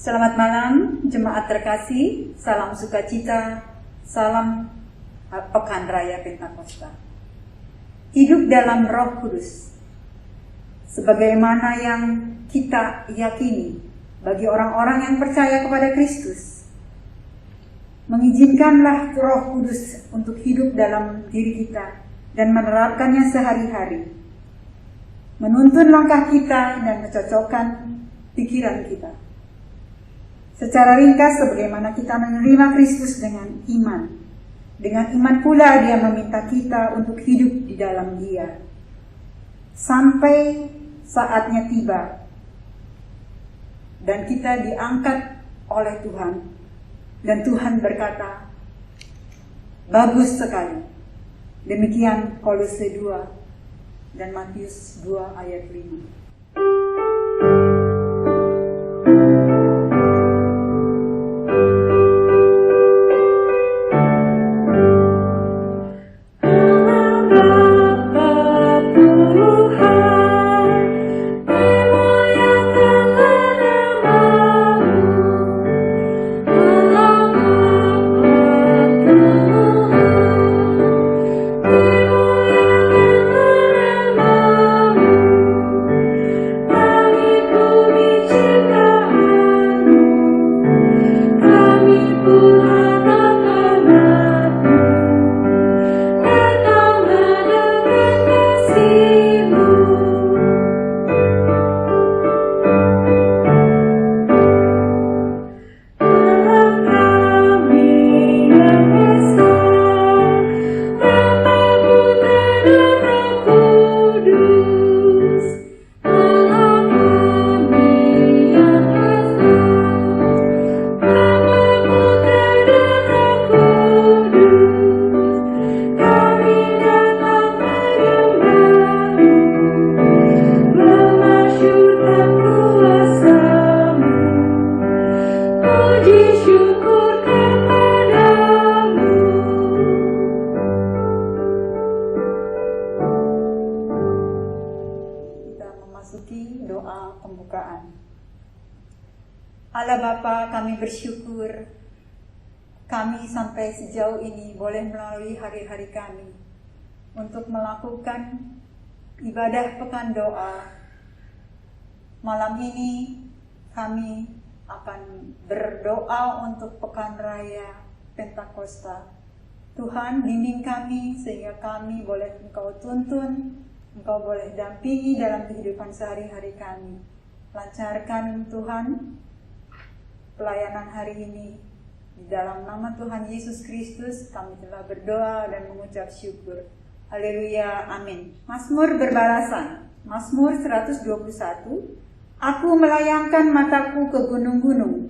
Selamat malam, jemaat terkasih, salam sukacita, salam Pekan Raya Pentakosta. Hidup dalam Roh Kudus, sebagaimana yang kita yakini bagi orang-orang yang percaya kepada Kristus. Mengizinkanlah Roh Kudus untuk hidup dalam diri kita dan menerapkannya sehari-hari, menuntun langkah kita dan mencocokkan pikiran kita. Secara ringkas, sebagaimana kita menerima Kristus dengan iman. Dengan iman pula Dia meminta kita untuk hidup di dalam Dia. Sampai saatnya tiba dan kita diangkat oleh Tuhan. Dan Tuhan berkata, bagus sekali. Demikian Kolose 2 dan Matius 2 ayat 5. Doa pembukaan. Allah Bapa, kami bersyukur kami sampai sejauh ini boleh melalui hari-hari kami untuk melakukan ibadah pekan doa. Malam ini kami akan berdoa untuk pekan raya Pentakosta. Tuhan, bimbing kami sehingga kami boleh Engkau tuntun, Engkau boleh dampingi dalam kehidupan sehari-hari kami. Lancarkan Tuhan pelayanan hari ini. Di dalam nama Tuhan Yesus Kristus kami telah berdoa dan mengucap syukur. Haleluya, amin. Mazmur berbalasan. Mazmur 121. Aku melayangkan mataku ke gunung-gunung.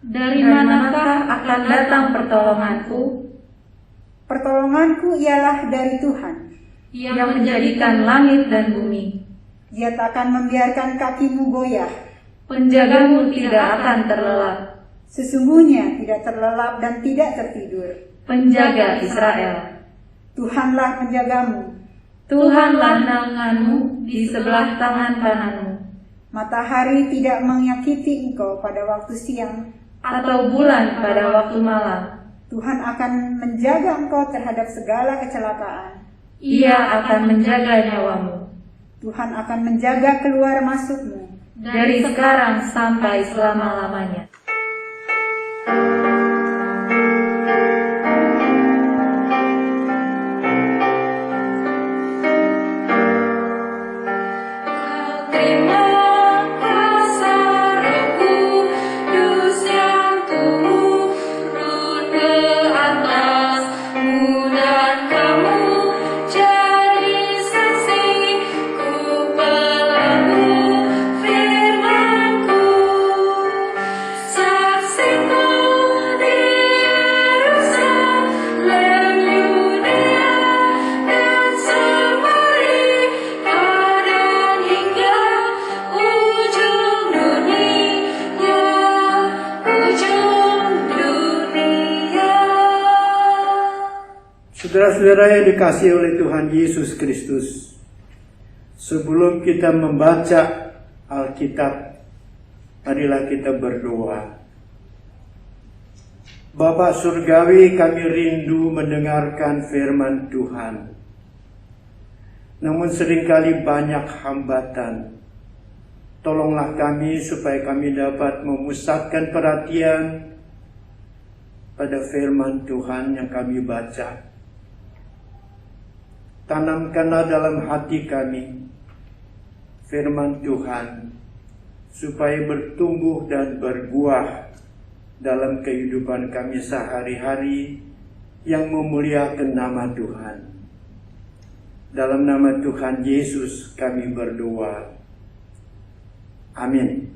Dari manakah akan datang pertolonganku? Pertolonganku ialah dari Tuhan, yang menjadikan langit dan bumi. Dia takkan membiarkan kakimu goyah. Penjagamu tidak akan terlelap. Sesungguhnya tidak terlelap dan tidak tertidur Penjaga Israel. Tuhanlah penjagamu. Tuhanlah naunganmu di sebelah tangan kananmu. Matahari tidak menyakiti engkau pada waktu siang, atau bulan pada waktu malam. Tuhan akan menjaga engkau terhadap segala kecelakaan. Ia akan menjaga nyawamu. Tuhan akan menjaga keluar masukmu dari sekarang sampai selama-lamanya. Saudara-saudara yang dikasihi oleh Tuhan Yesus Kristus, sebelum kita membaca Alkitab, Marilah kita berdoa. Bapa Surgawi, kami rindu mendengarkan firman Tuhan. Namun seringkali banyak hambatan. Tolonglah kami supaya kami dapat memusatkan perhatian pada firman Tuhan yang kami baca. Tanamkanlah dalam hati kami firman Tuhan, supaya bertumbuh dan berbuah dalam kehidupan kami sehari-hari yang memuliakan nama Tuhan. Dalam nama Tuhan Yesus kami berdoa. Amin.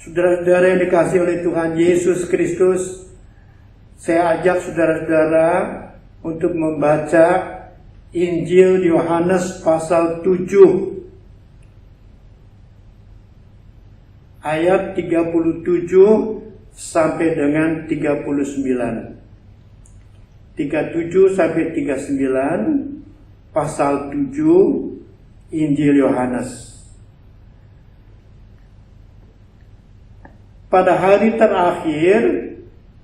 Saudara-saudara yang dikasihi oleh Tuhan Yesus Kristus, saya ajak saudara-saudara untuk membaca Injil Yohanes pasal 7 ayat 37 sampai dengan 39. 37 sampai 39 pasal 7 Injil Yohanes. Pada hari terakhir,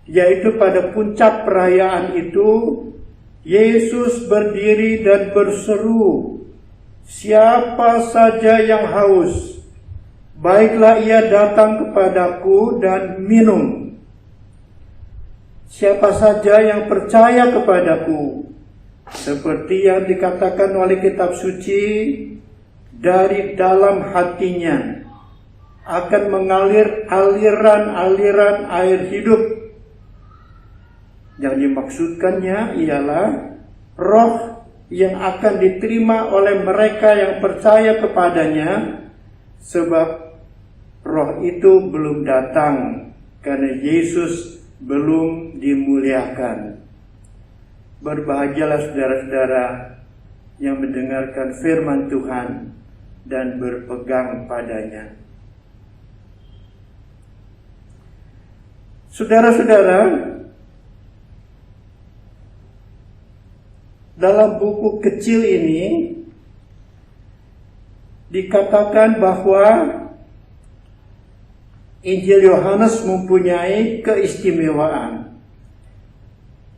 yaitu pada puncak perayaan itu, Yesus berdiri dan berseru, "Siapa saja yang haus, baiklah ia datang kepadaku dan minum. Siapa saja yang percaya kepadaku, seperti yang dikatakan oleh kitab suci, dari dalam hatinya akan mengalir aliran-aliran air hidup." Yang dimaksudkannya ialah roh yang akan diterima oleh mereka yang percaya kepadanya, sebab roh itu belum datang karena Yesus belum dimuliakan. Berbahagialah saudara-saudara yang mendengarkan firman Tuhan dan berpegang padanya. Saudara-saudara, dalam buku kecil ini dikatakan bahwa Injil Yohanes mempunyai keistimewaan,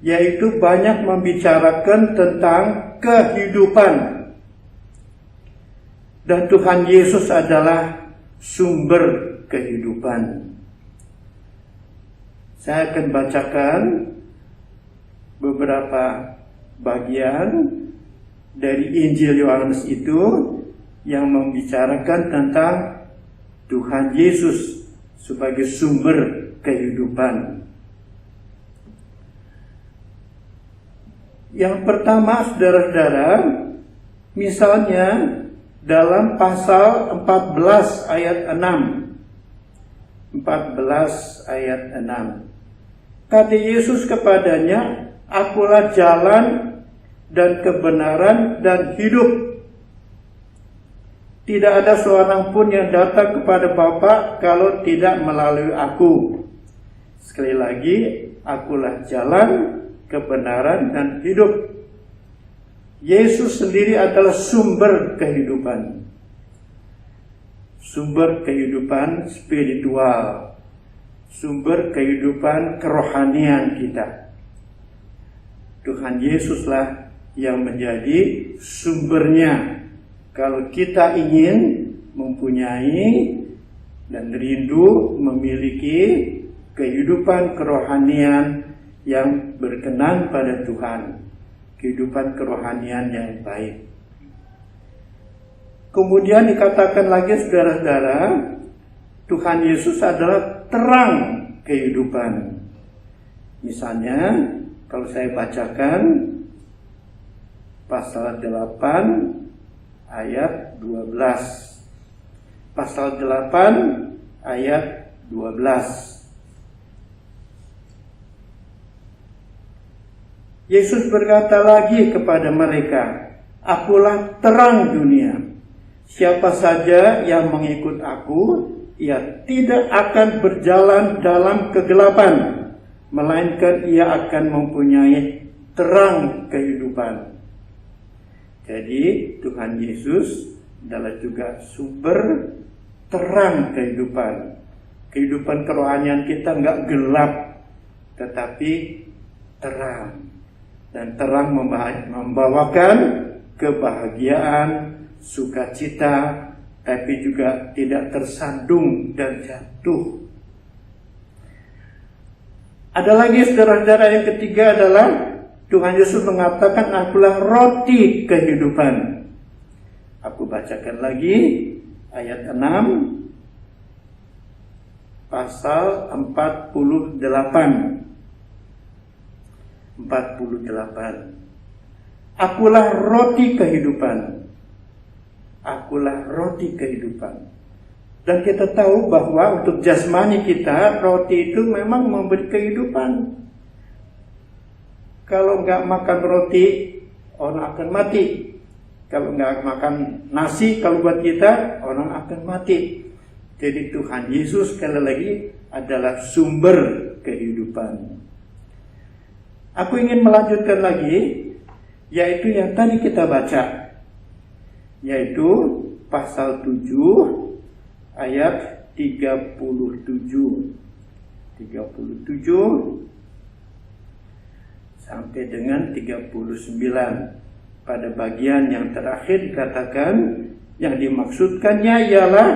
yaitu banyak membicarakan tentang kehidupan, dan Tuhan Yesus adalah sumber kehidupan. Saya akan bacakan beberapa bagian dari Injil Yohanes itu yang membicarakan tentang Tuhan Yesus sebagai sumber kehidupan. Yang pertama, saudara-saudara, misalnya dalam pasal 14 ayat 6. 14 ayat 6. Kata Yesus kepadanya, "Akulah jalan dan kebenaran dan hidup. Tidak ada seorang pun yang datang kepada Bapa kalau tidak melalui aku." Sekali lagi, akulah jalan, kebenaran, dan hidup. Yesus sendiri adalah sumber kehidupan. Sumber kehidupan spiritual. Sumber kehidupan kerohanian kita. Tuhan Yesuslah yang menjadi sumbernya. Kalau kita ingin mempunyai dan rindu memiliki kehidupan kerohanian yang berkenan pada Tuhan, kehidupan kerohanian yang baik. Kemudian dikatakan lagi, saudara-saudara, Tuhan Yesus adalah terang kehidupan. Misalnya, kalau saya bacakan pasal 8 ayat 12. Pasal 8 ayat 12. Yesus berkata lagi kepada mereka, "Akulah terang dunia. Siapa saja yang mengikut aku, ia tidak akan berjalan dalam kegelapan, melainkan ia akan mempunyai terang kehidupan." Jadi Tuhan Yesus adalah juga sumber terang kehidupan. Kehidupan kerohanian kita nggak gelap, tetapi terang. Dan terang membawakan kebahagiaan, sukacita, tapi juga tidak tersandung dan jatuh. Ada lagi saudara-saudara, yang ketiga adalah Tuhan Yesus mengatakan, akulah roti kehidupan. Aku bacakan lagi ayat 6 pasal 48. Akulah roti kehidupan. Akulah roti kehidupan. Dan kita tahu bahwa untuk jasmani kita, roti itu memang memberi kehidupan. Kalau nggak makan roti, orang akan mati. Kalau nggak makan nasi, kalau buat kita, orang akan mati. Jadi Tuhan Yesus sekali lagi adalah sumber kehidupan. Aku ingin melanjutkan lagi, yaitu yang tadi kita baca, yaitu pasal 7 ayat 37 sampai dengan 39. Pada bagian yang terakhir dikatakan, yang dimaksudkannya ialah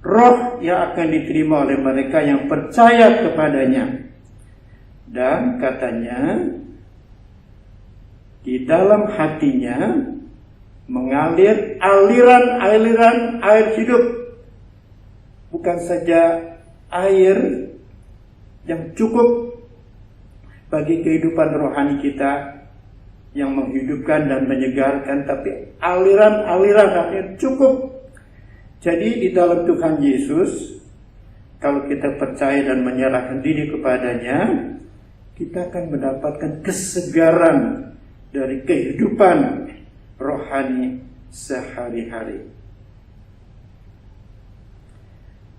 roh yang akan diterima oleh mereka yang percaya kepadanya. Dan katanya, di dalam hatinya mengalir aliran-aliran air hidup. Bukan saja air yang cukup bagi kehidupan rohani kita, yang menghidupkan dan menyegarkan, tapi aliran-aliran air cukup. Jadi di dalam Tuhan Yesus, kalau kita percaya dan menyerahkan diri kepadanya, kita akan mendapatkan kesegaran dari kehidupan rohani sehari-hari.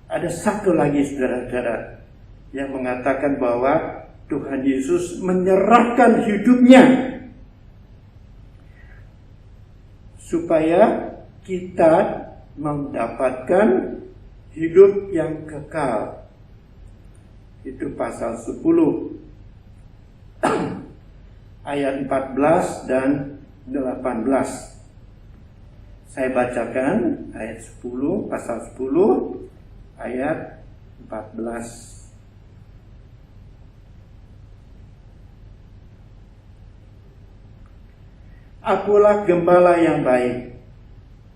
Ada satu lagi saudara-saudara yang mengatakan bahwa Tuhan Yesus menyerahkan hidupnya supaya kita mendapatkan hidup yang kekal. Itu pasal 10 ayat 14 dan 18. Saya bacakan ayat 10, pasal 10 ayat 14. Akulah gembala yang baik,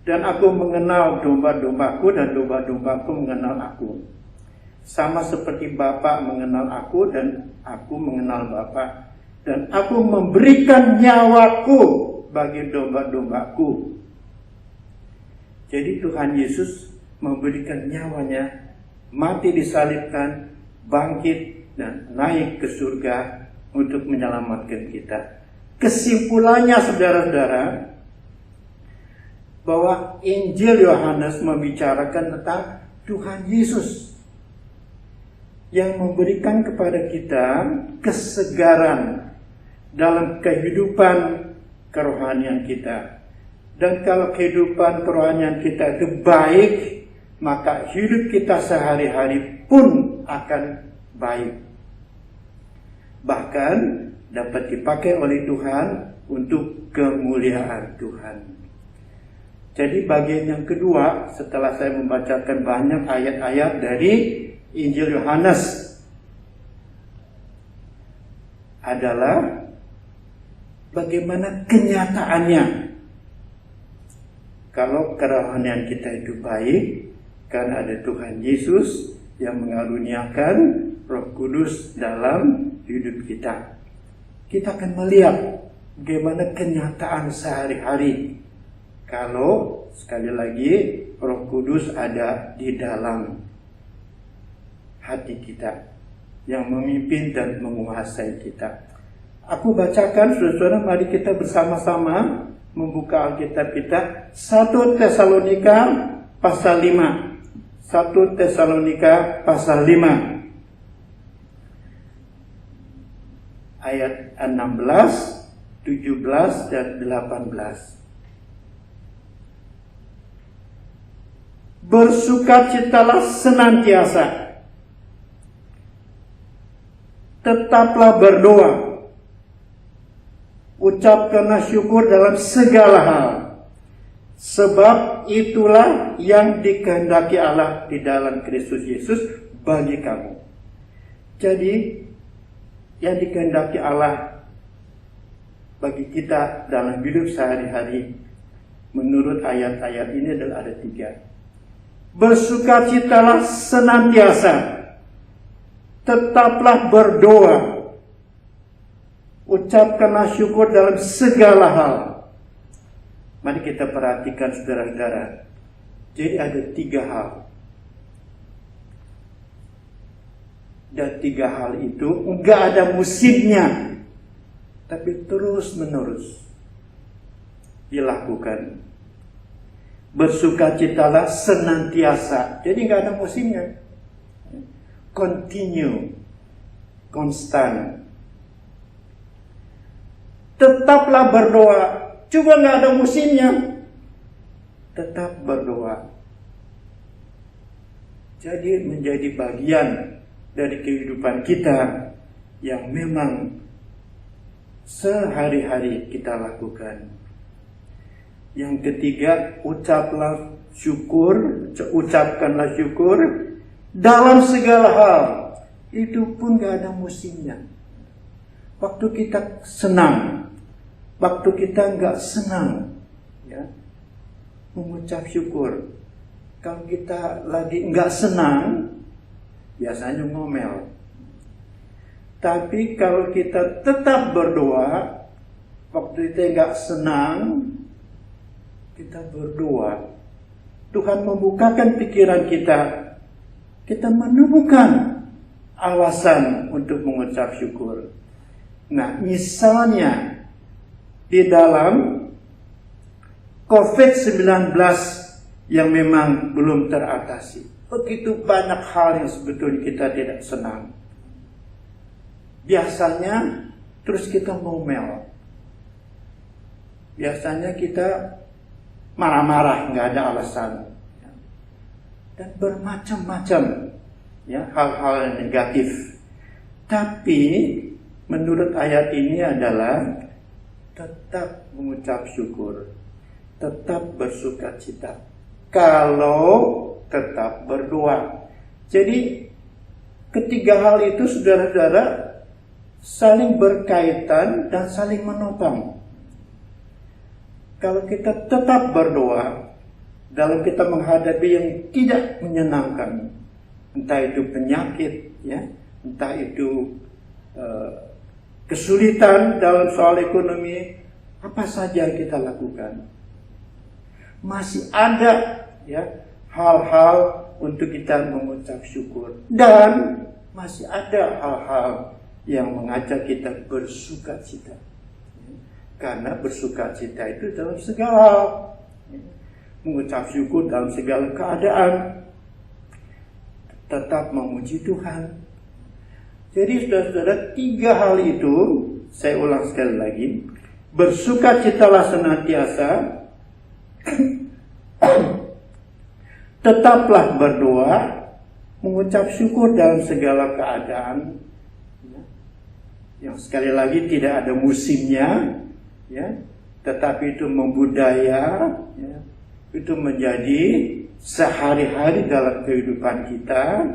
dan aku mengenal domba-dombaku, dan domba-dombaku mengenal aku. Sama seperti Bapa mengenal aku, dan aku mengenal Bapa, dan aku memberikan nyawaku bagi domba-dombaku. Jadi Tuhan Yesus memberikan nyawanya, mati disalibkan, bangkit, dan naik ke surga untuk menyelamatkan kita. Kesimpulannya saudara-saudara, bahwa Injil Yohanes membicarakan tentang Tuhan Yesus yang memberikan kepada kita kesegaran dalam kehidupan kerohanian kita. Dan kalau kehidupan kerohanian kita itu baik, maka hidup kita sehari-hari pun akan baik. Bahkan dapat dipakai oleh Tuhan untuk kemuliaan Tuhan. Jadi bagian yang kedua, setelah saya membacakan banyak ayat-ayat dari Injil Yohanes, adalah bagaimana kenyataannya. Kalau kerohanian kita itu baik, karena ada Tuhan Yesus yang mengaruniakan Roh Kudus dalam hidup kita. Kita akan melihat bagaimana kenyataan sehari-hari. Kalau sekali lagi Roh Kudus ada di dalam hati kita, yang memimpin dan menguasai kita. Aku bacakan, saudara-saudara, mari kita bersama-sama membuka Alkitab kita. 1 Tesalonika pasal 5. 1 Tesalonika pasal 5. Ayat 16, 17, dan 18. bersukacitalah senantiasa, tetaplah berdoa, ucapkanlah syukur dalam segala hal, sebab itulah yang dikehendaki Allah di dalam Kristus Yesus bagi kamu. Jadi yang dikehendaki Allah bagi kita dalam hidup sehari-hari menurut ayat-ayat ini adalah ada 3. Bersukacitalah senantiasa, tetaplah berdoa, ucapkanlah syukur dalam segala hal. Mari kita perhatikan saudara-saudara. Jadi ada 3 hal. Dan 3 hal itu enggak ada musimnya, tapi terus menerus dilakukan. Bersukacitalah senantiasa. Jadi enggak ada musimnya. Continue, konstan. Tetaplah berdoa. Juga nggak ada musimnya. Tetap berdoa. Jadi menjadi bagian dari kehidupan kita yang memang sehari-hari kita lakukan. Yang ketiga, ucapkanlah syukur dalam segala hal. Itu pun gak ada musimnya. Waktu kita senang, waktu kita gak senang, ya, mengucap syukur. Kalau kita lagi gak senang, biasanya ngomel. Tapi kalau kita tetap berdoa, waktu kita gak senang, kita berdoa. Tuhan membukakan pikiran kita. Kita menemukan alasan untuk mengucap syukur. Nah, misalnya di dalam COVID-19 yang memang belum teratasi, begitu banyak hal yang sebetulnya kita tidak senang. Biasanya terus kita ngomel. Biasanya kita marah-marah, nggak ada alasan. Dan bermacam-macam ya, hal-hal yang negatif. Tapi menurut ayat ini adalah tetap mengucap syukur, tetap bersukacita, kalau tetap berdoa. Jadi ketiga hal itu saudara-saudara saling berkaitan dan saling menopang. Kalau kita tetap berdoa dalam kita menghadapi yang tidak menyenangkan, entah itu penyakit, ya, entah itu kesulitan dalam soal ekonomi, apa saja yang kita lakukan, masih ada ya hal-hal untuk kita mengucap syukur, dan masih ada hal-hal yang mengajak kita bersukacita, karena bersukacita itu dalam segala hal. Mengucap syukur dalam segala keadaan, tetap memuji Tuhan. Jadi saudara-saudara, 3 hal itu, saya ulang sekali lagi, bersukacitalah senantiasa, tetaplah berdoa, mengucap syukur dalam segala keadaan, yang sekali lagi tidak ada musimnya, ya, tetapi itu membudaya, ya, itu menjadi sehari-hari dalam kehidupan kita,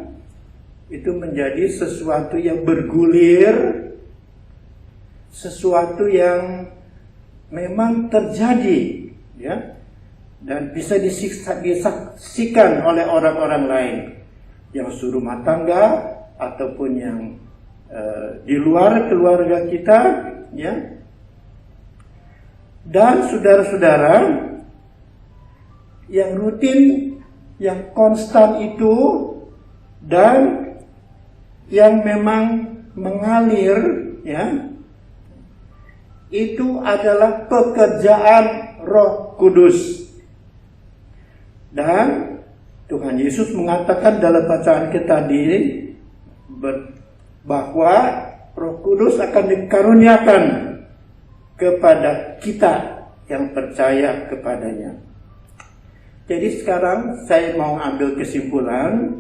itu menjadi sesuatu yang bergulir, sesuatu yang memang terjadi, ya, dan bisa disaksikan oleh orang-orang lain yang serumah tangga ataupun yang di luar keluarga kita, ya. Dan saudara-saudara, yang rutin, yang konstan itu, dan yang memang mengalir, ya, itu adalah pekerjaan Roh Kudus. Dan Tuhan Yesus mengatakan dalam bacaan kita tadi bahwa Roh Kudus akan dikaruniakan kepada kita yang percaya kepadanya. Jadi sekarang saya mau ambil kesimpulan,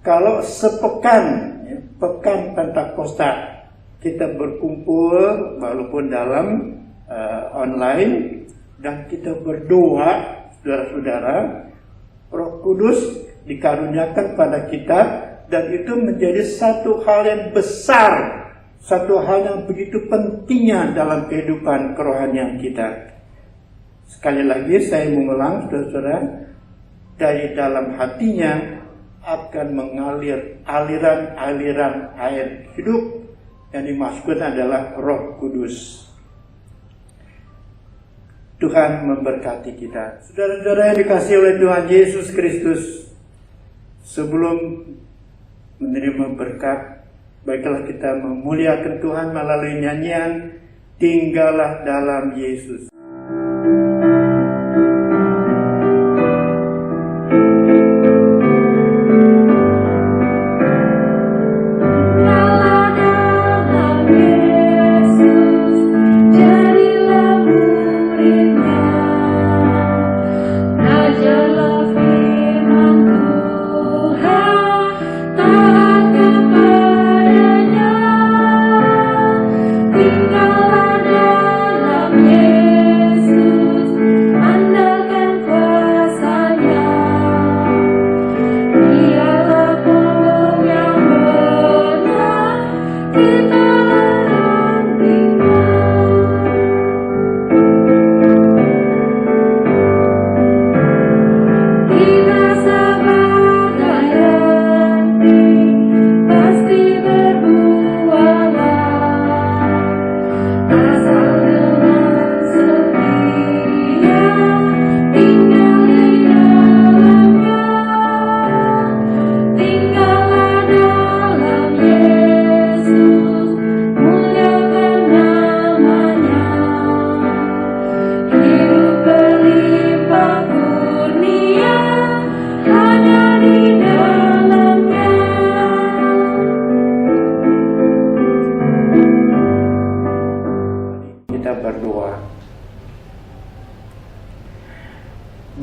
kalau sepekan, pekan Pentakosta, kita berkumpul walaupun dalam online, dan kita berdoa, saudara-saudara, Roh Kudus dikaruniakan pada kita, dan itu menjadi satu hal yang besar, satu hal yang begitu pentingnya dalam kehidupan kerohanian kita. Sekali lagi saya mengulang, saudara-saudara, dari dalam hatinya akan mengalir aliran-aliran air hidup, yang dimaksudkan adalah Roh Kudus. Tuhan memberkati kita. Saudara-saudara yang dikasihi oleh Tuhan Yesus Kristus, sebelum menerima berkat, baiklah kita memuliakan Tuhan melalui nyanyian Tinggallah dalam Yesus.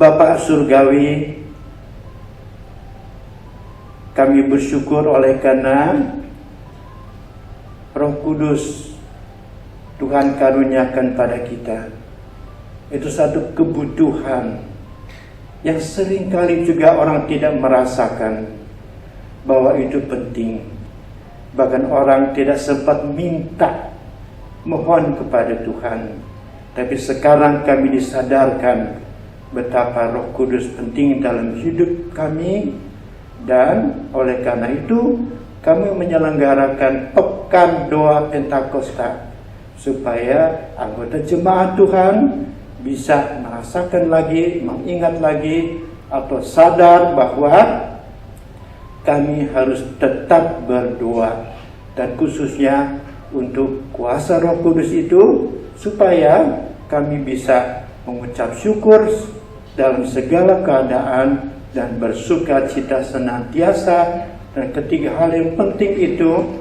Bapa Surgawi, kami bersyukur oleh karena Roh Kudus Tuhan karuniakan pada kita. Itu satu kebutuhan yang seringkali juga orang tidak merasakan bahwa itu penting. Bahkan orang tidak sempat minta, mohon kepada Tuhan. Tapi sekarang kami disadarkan betapa Roh Kudus penting dalam hidup kami, dan oleh karena itu kami menyelenggarakan Pekan Doa Pentakosta supaya anggota jemaat Tuhan bisa merasakan lagi, mengingat lagi, atau sadar bahwa kami harus tetap berdoa, dan khususnya untuk kuasa Roh Kudus itu supaya kami bisa mengucap syukur dalam segala keadaan dan bersuka cita senantiasa. Dan ketiga hal yang penting itu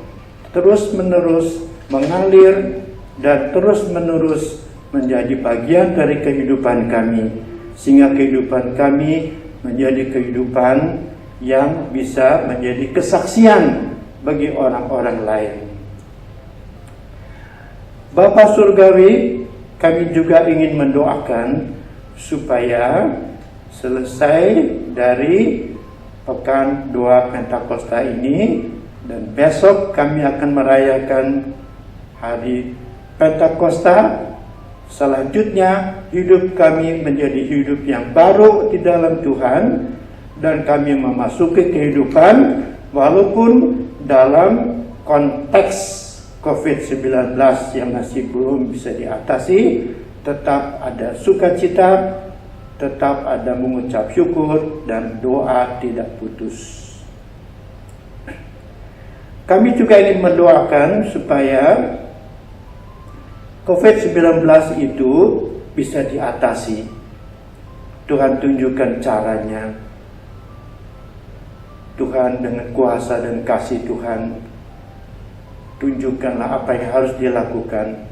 terus menerus mengalir dan terus menerus menjadi bagian dari kehidupan kami, sehingga kehidupan kami menjadi kehidupan yang bisa menjadi kesaksian bagi orang-orang lain. Bapa Surgawi, kami juga ingin mendoakan supaya selesai dari Pekan Doa Pentakosta ini, dan besok kami akan merayakan hari Pentakosta. Selanjutnya hidup kami menjadi hidup yang baru di dalam Tuhan, dan kami memasuki kehidupan walaupun dalam konteks COVID-19 yang masih belum bisa diatasi, tetap ada sukacita, tetap ada mengucap syukur, dan doa tidak putus. Kami juga ingin mendoakan supaya COVID-19 itu bisa diatasi. Tuhan tunjukkan caranya. Tuhan dengan kuasa dan kasih Tuhan, tunjukkanlah apa yang harus dilakukan.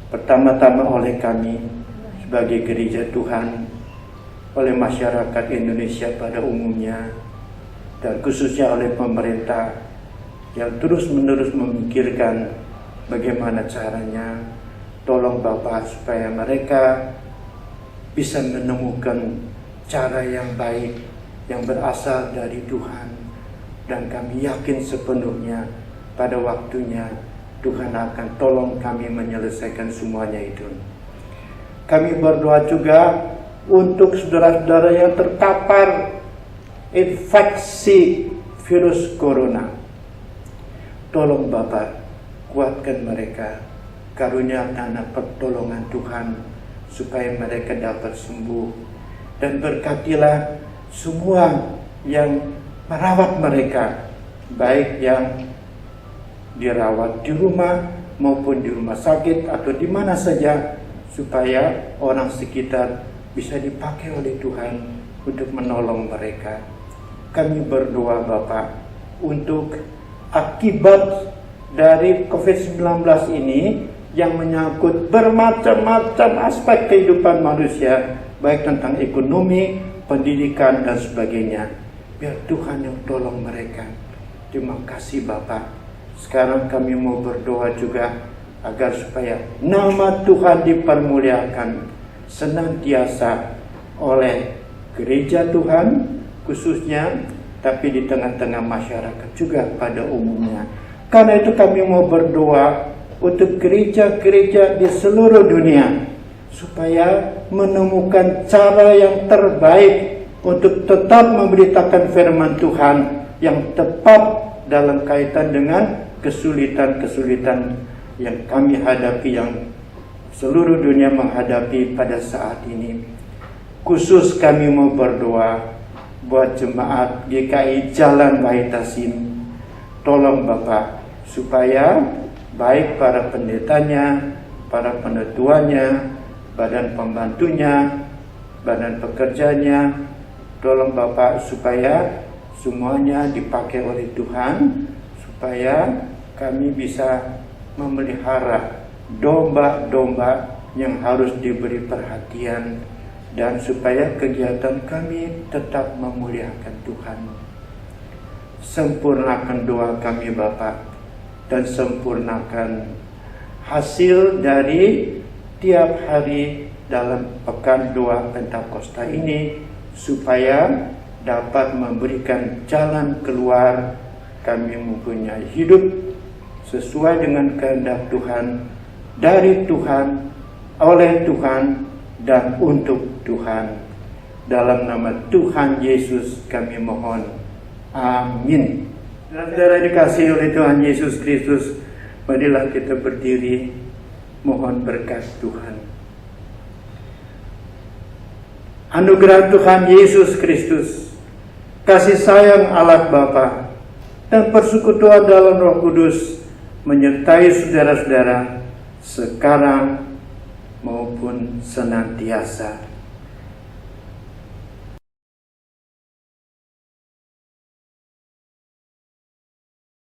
Pertama-tama oleh kami sebagai gereja Tuhan, oleh masyarakat Indonesia pada umumnya, dan khususnya oleh pemerintah yang terus-menerus memikirkan bagaimana caranya. Tolong Bapak supaya mereka bisa menemukan cara yang baik yang berasal dari Tuhan, dan kami yakin sepenuhnya pada waktunya Tuhan akan tolong kami menyelesaikan semuanya itu. Kami berdoa juga untuk saudara-saudara yang terpapar infeksi virus corona. Tolong Bapak kuatkan mereka, karuniakan pertolongan Tuhan supaya mereka dapat sembuh, dan berkatilah semua yang merawat mereka, baik yang dirawat di rumah maupun di rumah sakit atau di mana saja, supaya orang sekitar bisa dipakai oleh Tuhan untuk menolong mereka. Kami berdoa Bapak untuk akibat dari COVID-19 ini yang menyangkut bermacam-macam aspek kehidupan manusia, baik tentang ekonomi, pendidikan, dan sebagainya. Biar Tuhan yang tolong mereka. Terima kasih Bapak. Sekarang kami mau berdoa juga agar supaya nama Tuhan dipermuliakan senantiasa oleh gereja Tuhan khususnya, tapi di tengah-tengah masyarakat juga pada umumnya. Karena itu kami mau berdoa untuk gereja-gereja di seluruh dunia supaya menemukan cara yang terbaik untuk tetap memberitakan firman Tuhan yang tepat dalam kaitan dengan kesulitan-kesulitan yang kami hadapi, yang seluruh dunia menghadapi pada saat ini. Khusus kami mau berdoa buat jemaat GKI Jalan Wahid Hasim. Tolong Bapak supaya baik para pendetanya, para penetuanya, badan pembantunya, badan pekerjanya, tolong Bapak supaya semuanya dipakai oleh Tuhan, supaya kami bisa memelihara domba-domba yang harus diberi perhatian, dan supaya kegiatan kami tetap memuliakan Tuhan. Sempurnakan doa kami Bapak, dan sempurnakan hasil dari tiap hari dalam pekan doa Pentakosta ini, supaya dapat memberikan jalan keluar kami mempunyai hidup sesuai dengan kehendak Tuhan, dari Tuhan, oleh Tuhan, dan untuk Tuhan. Dalam nama Tuhan Yesus kami mohon. Amin. Saudara dikasihi oleh Tuhan Yesus Kristus, marilah kita berdiri mohon berkat Tuhan. Anugerah Tuhan Yesus Kristus, kasih sayang Allah Bapa, dan persekutuan dalam Roh Kudus menyertai saudara-saudara sekarang maupun senantiasa.